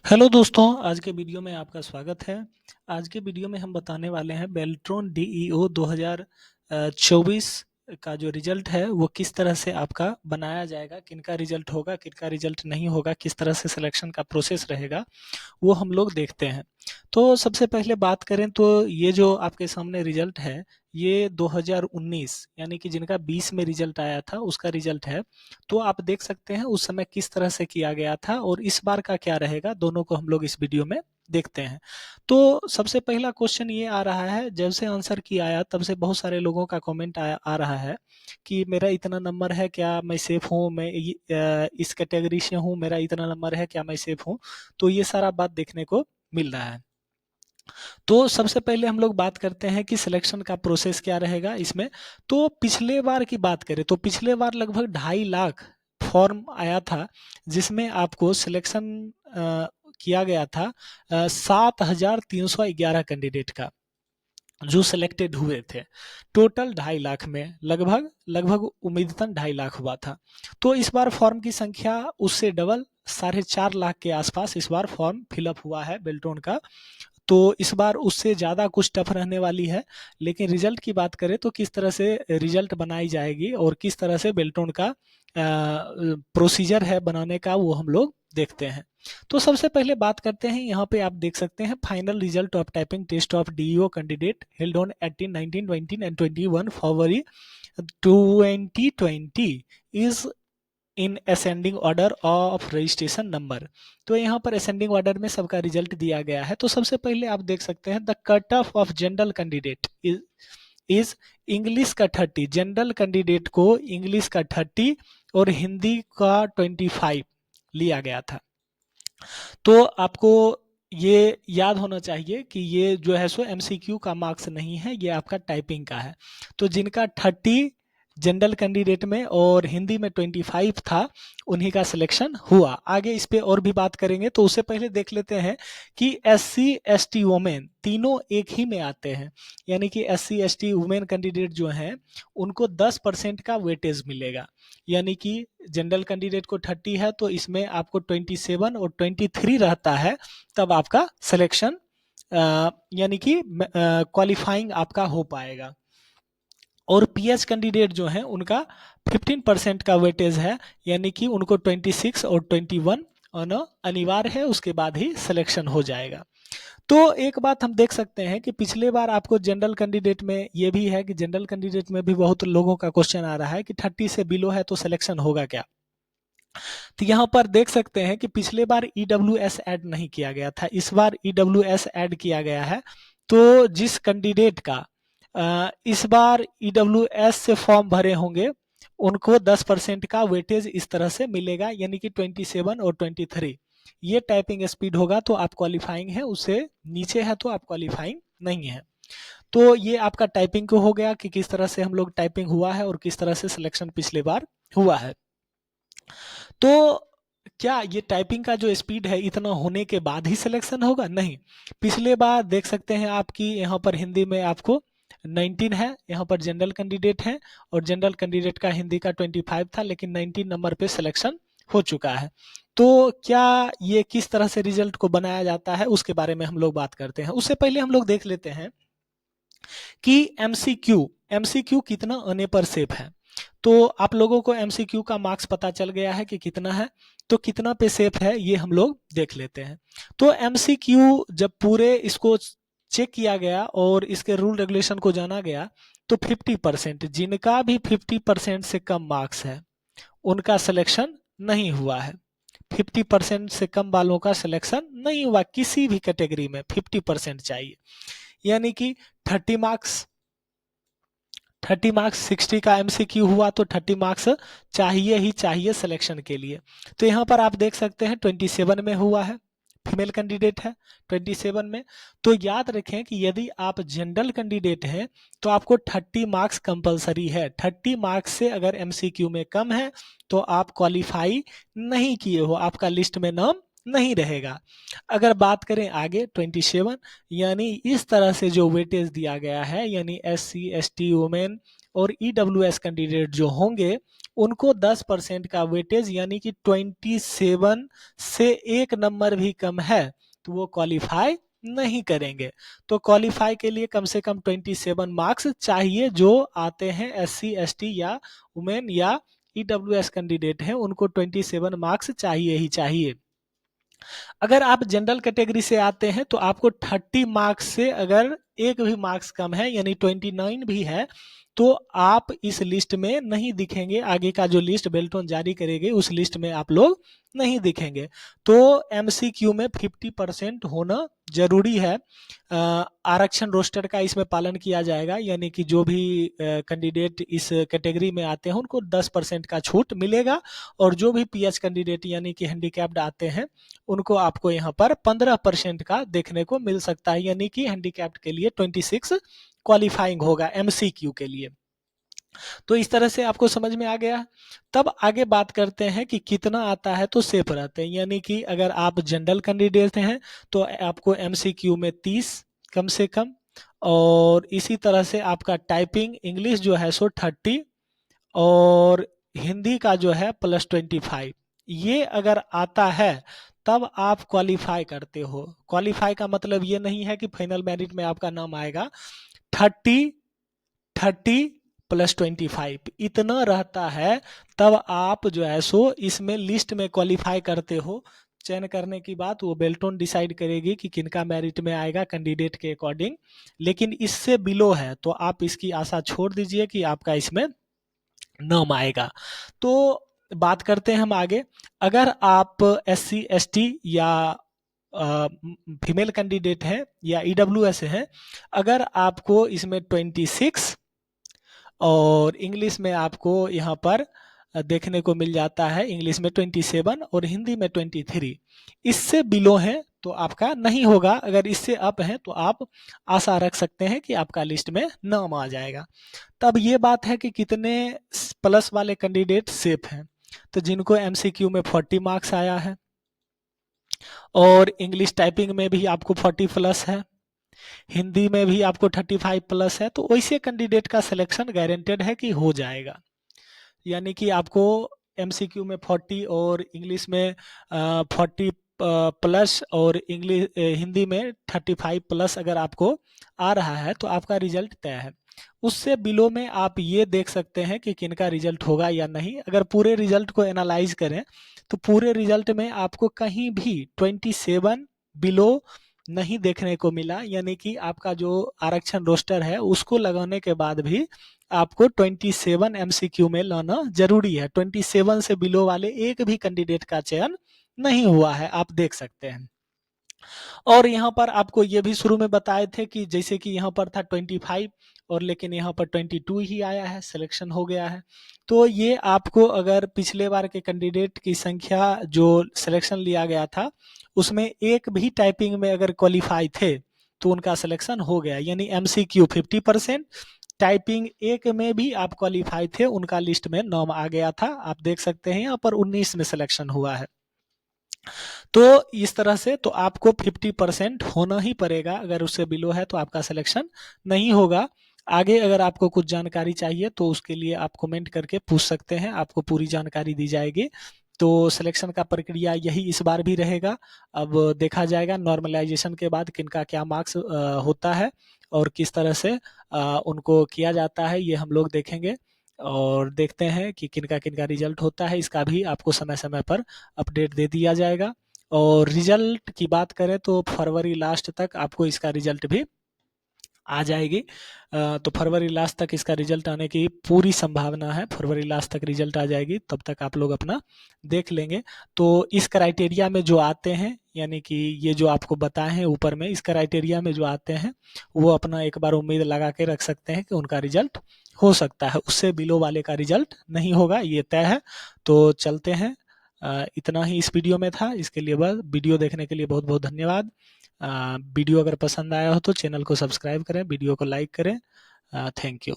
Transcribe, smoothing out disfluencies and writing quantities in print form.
Hello दोस्तों, आज के वीडियो में आपका स्वागत है। आज के वीडियो में हम बताने वाले हैं बेल्ट्रॉन डीईओ 2024 का जो रिजल्ट है वो किस तरह से आपका बनाया जाएगा, किनका रिजल्ट होगा, किनका रिजल्ट नहीं होगा, किस तरह से सिलेक्शन का प्रोसेस रहेगा, वो हम लोग देखते हैं। तो सबसे पहले बात करें तो ये जो आपके सामने रिजल्ट है, ये 2019 यानी कि जिनका 20 में रिजल्ट आया था उसका रिजल्ट है। तो आप देख सकते हैं उस समय किस तरह से किया गया था और इस बार का क्या रहेगा, दोनों को हम लोग इस वीडियो में देखते हैं। तो सबसे पहला क्वेश्चन ये आ रहा है, जब से आंसर की आया तब से बहुत सारे लोगों का कमेंट आ रहा है कि मेरा इतना नंबर है, क्या मैं सेफ हूँ, मैं इस कैटेगरी से हूँ, मेरा इतना नंबर है, क्या मैं सेफ हूँ। तो ये सारा बात देखने को मिल रहा है। तो सबसे पहले हम लोग बात करते हैं कि सिलेक्शन का प्रोसेस क्या रहेगा इसमें। तो पिछले बार की बात करें तो पिछले बार लगभग 2.5 लाख फॉर्म आया था, जिसमें आपको सिलेक्शन किया गया था 7,311 कैंडिडेट का, जो सिलेक्टेड हुए थे। टोटल 2.5 लाख में लगभग लगभग उम्मीदतन 2.5 लाख हुआ था। तो इस बार फॉर्म की संख्या उससे डबल 4.5 लाख के आसपास इस बार फॉर्म फिलअप हुआ है बेल्ट्रॉन का। तो इस बार उससे ज़्यादा कुछ टफ रहने वाली है। लेकिन रिजल्ट की बात करें तो किस तरह से रिजल्ट बनाई जाएगी और किस तरह से बेल्ट्रॉन का प्रोसीजर है बनाने का, वो हम लोग देखते हैं। तो सबसे पहले बात करते हैं, यहाँ पे आप देख सकते हैं final result of typing test of DEO candidate held on 18, 19, 20 and 21 February 2020 is in ascending order of registration number. तो यहाँ पर असेंडिंग ऑर्डर में सबका रिजल्ट दिया गया है। तो सबसे पहले आप देख सकते हैं the cut off of general candidate is English का 30, जनरल कैंडिडेट को इंग्लिश का 30 और हिंदी का 25 लिया गया था। तो आपको ये याद होना चाहिए कि ये जो है सो एमसीक्यू का मार्क्स नहीं है, ये आपका टाइपिंग का है। तो जिनका 30 जनरल कैंडिडेट में और हिंदी में 25 था, उन्हीं का सिलेक्शन हुआ। आगे इस पे और भी बात करेंगे, तो उससे पहले देख लेते हैं कि एससी एसटी वुमेन तीनों एक ही में आते हैं। यानी कि एससी एसटी वुमेन कैंडिडेट जो हैं उनको 10% का वेटेज मिलेगा। यानी कि जनरल कैंडिडेट को 30 है तो इसमें आपको 27 और 23 रहता है, तब आपका सिलेक्शन यानी कि क्वालिफाइंग आपका हो पाएगा। और पीएच कैंडिडेट जो हैं उनका 15% का वेटेज है, यानी कि उनको 26 और 21 आना अनिवार्य है, उसके बाद ही सिलेक्शन हो जाएगा। तो एक बात हम देख सकते हैं कि पिछले बार आपको जनरल कैंडिडेट में ये भी है कि जनरल कैंडिडेट में भी बहुत लोगों का क्वेश्चन आ रहा है कि 30 से बिलो है तो सिलेक्शन होगा क्या। तो यहाँ पर देख सकते हैं कि पिछले बार ईडब्ल्यूएस ऐड नहीं किया गया था, इस बार ईडब्ल्यूएस ऐड किया गया है। तो जिस कैंडिडेट का इस बार ईडब्ल्यूएस से फॉर्म भरे होंगे उनको 10% का वेटेज इस तरह से मिलेगा, यानी कि 27 और 23 ये टाइपिंग स्पीड होगा तो आप क्वालिफाइंग है, उससे नीचे है तो आप क्वालिफाइंग नहीं है। तो ये आपका टाइपिंग को हो गया कि किस तरह से हम लोग टाइपिंग हुआ है और किस तरह से सिलेक्शन पिछले बार हुआ है। तो क्या ये टाइपिंग का जो स्पीड है इतना होने के बाद ही सिलेक्शन होगा? नहीं। पिछले बार देख सकते हैं आपकी यहाँ पर हिंदी में आपको 19 है, यहाँ पर जनरल कैंडिडेट है और जनरल कैंडिडेट का हिंदी का 25 था, लेकिन 19 नंबर पे सिलेक्शन हो चुका है। तो क्या ये किस तरह से रिजल्ट को बनाया जाता है उसके बारे में हम लोग बात करते हैं। उससे पहले हम लोग देख लेते हैं कि एमसीक्यू एमसीक्यू कितना आने पर सेफ है। तो आप लोगों को एमसीक्यू का मार्क्स पता चल गया है कि कितना है, तो कितना पे सेफ है ये हम लोग देख लेते हैं। तो एमसीक्यू जब पूरे इसको चेक किया गया और इसके रूल रेगुलेशन को जाना गया तो 50%, जिनका भी 50% से कम मार्क्स है उनका सिलेक्शन नहीं हुआ है। 50% से कम वालों का सिलेक्शन नहीं हुआ, किसी भी कैटेगरी में 50% चाहिए। यानी कि 30 मार्क्स 60 का एमसीक्यू हुआ तो 30 मार्क्स चाहिए ही चाहिए सिलेक्शन के लिए। तो यहाँ पर आप देख सकते हैं 27 में हुआ है, फीमेल कैंडिडेट है 27 में। तो याद रखें कि यदि आप जनरल कैंडिडेट हैं तो आपको 30 मार्क्स कंपलसरी है। 30 मार्क्स से अगर एमसीक्यू में कम है तो आप क्वालिफाई नहीं किए हो, आपका लिस्ट में नाम नहीं रहेगा। अगर बात करें आगे 27, यानी इस तरह से जो वेटेज दिया गया है, यानी एससी एसटी वुमेन और ईडब्ल्यूएस कैंडिडेट जो होंगे उनको 10% का वेटेज यानी कि 27 से एक नंबर भी कम है तो वो क्वालिफाई नहीं करेंगे। तो क्वालिफाई के लिए कम से कम 27 मार्क्स चाहिए। जो आते हैं एससी एसटी या वुमेन या ईडब्ल्यूएस कैंडिडेट हैं उनको 27 मार्क्स चाहिए ही चाहिए। अगर आप जनरल कैटेगरी से आते हैं तो आपको 30 मार्क्स से अगर एक भी मार्क्स कम है यानी 29 भी है तो आप इस लिस्ट में नहीं दिखेंगे। आगे का जो लिस्ट बेल्टोन जारी करेगी उस लिस्ट में आप लोग नहीं दिखेंगे। तो एमसीक्यू में 50% होना जरूरी है। आरक्षण रोस्टर का इसमें पालन किया जाएगा यानी कि जो भी कैंडिडेट इस कैटेगरी में आते हैं उनको 10% का छूट मिलेगा और जो भी पीएच कैंडिडेट यानी कि हैंडीकैप्ड आते हैं उनको आपको यहाँ पर 15% का देखने को मिल सकता है यानी कि हैंडीकैप्ड के लिए 26 क्वालिफाइंग होगा एमसीक्यू के लिए। तो इस तरह से आपको समझ में आ गया। तब आगे बात करते हैं कि कितना आता है तो सेफ रहते हैं यानी कि अगर आप जनरल कैंडिडेट हैं तो आपको एमसीक्यू में 30 कम से कम और इसी तरह से आपका टाइपिंग इंग्लिश जो है सो 30 और हिंदी का जो है +25 ये अगर आता है तब आप क्वालिफाई करते हो। क्वालिफाई का मतलब ये नहीं है कि फाइनल मेरिट में आपका नाम आएगा। 30 +25 इतना रहता है तब आप जो है सो इसमें लिस्ट में क्वालिफाई करते हो। चयन करने की बात वो बेल्टोन डिसाइड करेगी कि किनका मेरिट में आएगा कैंडिडेट के अकॉर्डिंग। लेकिन इससे बिलो है तो आप इसकी आशा छोड़ दीजिए कि आपका इसमें नाम आएगा। तो बात करते हैं हम आगे। अगर आप एससी एसटी या फीमेल कैंडिडेट हैं या ईडब्ल्यूएस हैं, अगर आपको इसमें 26 और इंग्लिश में आपको यहाँ पर देखने को मिल जाता है इंग्लिश में 27 और हिंदी में 23 इससे बिलो है तो आपका नहीं होगा। अगर इससे अप है तो आप आशा रख सकते हैं कि आपका लिस्ट में नाम आ जाएगा। तब ये बात है कि कितने प्लस वाले कैंडिडेट सेफ हैं। तो जिनको एमसीक्यू में 40 मार्क्स आया है और इंग्लिश टाइपिंग में भी आपको 40 प्लस है, हिंदी में भी आपको 35 प्लस है तो वैसे कैंडिडेट का सिलेक्शन गारंटेड है कि हो जाएगा। यानी कि आपको एमसीक्यू में 40 और इंग्लिश में 40 प्लस और इंग्लिश हिंदी में 35 प्लस अगर आपको आ रहा है तो आपका रिजल्ट तय है। उससे बिलो में आप ये देख सकते हैं कि किनका रिजल्ट होगा या नहीं। अगर पूरे रिजल्ट को एनालाइज करें तो पूरे रिजल्ट में आपको कहीं भी 27 बिलो नहीं देखने को मिला यानी कि आपका जो आरक्षण रोस्टर है उसको लगाने के बाद भी आपको 27 एमसीक्यू में लाना जरूरी है। 27 से बिलो वाले एक भी कैंडिडेट का चयन नहीं हुआ है, आप देख सकते हैं। और यहाँ पर आपको ये भी शुरू में बताए थे कि जैसे कि यहाँ पर था 25 और लेकिन यहाँ पर 22 ही आया है, सिलेक्शन हो गया है। तो ये आपको अगर पिछले बार के कैंडिडेट की संख्या जो सिलेक्शन लिया गया था उसमें एक भी टाइपिंग में अगर क्वालिफाई थे तो उनका सिलेक्शन हो गया यानी एमसीक्यू 50%, टाइपिंग एक में भी आप क्वालिफाई थे उनका लिस्ट में नाम आ गया था। आप देख सकते हैं यहाँ पर 19 में सिलेक्शन हुआ है। तो इस तरह से तो आपको 50% होना ही पड़ेगा। अगर उससे बिलो है तो आपका सिलेक्शन नहीं होगा। आगे अगर आपको कुछ जानकारी चाहिए तो उसके लिए आप कमेंट करके पूछ सकते हैं, आपको पूरी जानकारी दी जाएगी। तो सिलेक्शन का प्रक्रिया यही इस बार भी रहेगा। अब देखा जाएगा नॉर्मलाइजेशन के बाद किनका क्या मार्क्स होता है और किस तरह से उनको किया जाता है, ये हम लोग देखेंगे और देखते हैं कि किनका किनका रिजल्ट होता है। इसका भी आपको समय समय पर अपडेट दे दिया जाएगा। और रिजल्ट की बात करें तो फरवरी लास्ट तक आपको इसका रिजल्ट भी आ जाएगी। तो फरवरी लास्ट तक इसका रिजल्ट आने की पूरी संभावना है। फरवरी लास्ट तक रिजल्ट आ जाएगी, तब तक आप लोग अपना देख लेंगे। तो इस क्राइटेरिया में जो आते हैं यानी कि ये जो आपको बताए हैं ऊपर में, इस क्राइटेरिया में जो आते हैं वो अपना एक बार उम्मीद लगा के रख सकते हैं कि उनका रिजल्ट हो सकता है। उससे बिलो वाले का रिजल्ट नहीं होगा, ये तय है। तो चलते हैं। इतना ही इस वीडियो में था। इसके लिए बस वीडियो देखने के लिए बहुत बहुत धन्यवाद। वीडियो अगर पसंद आया हो तो चैनल को सब्सक्राइब करें, वीडियो को लाइक करें। Thank you.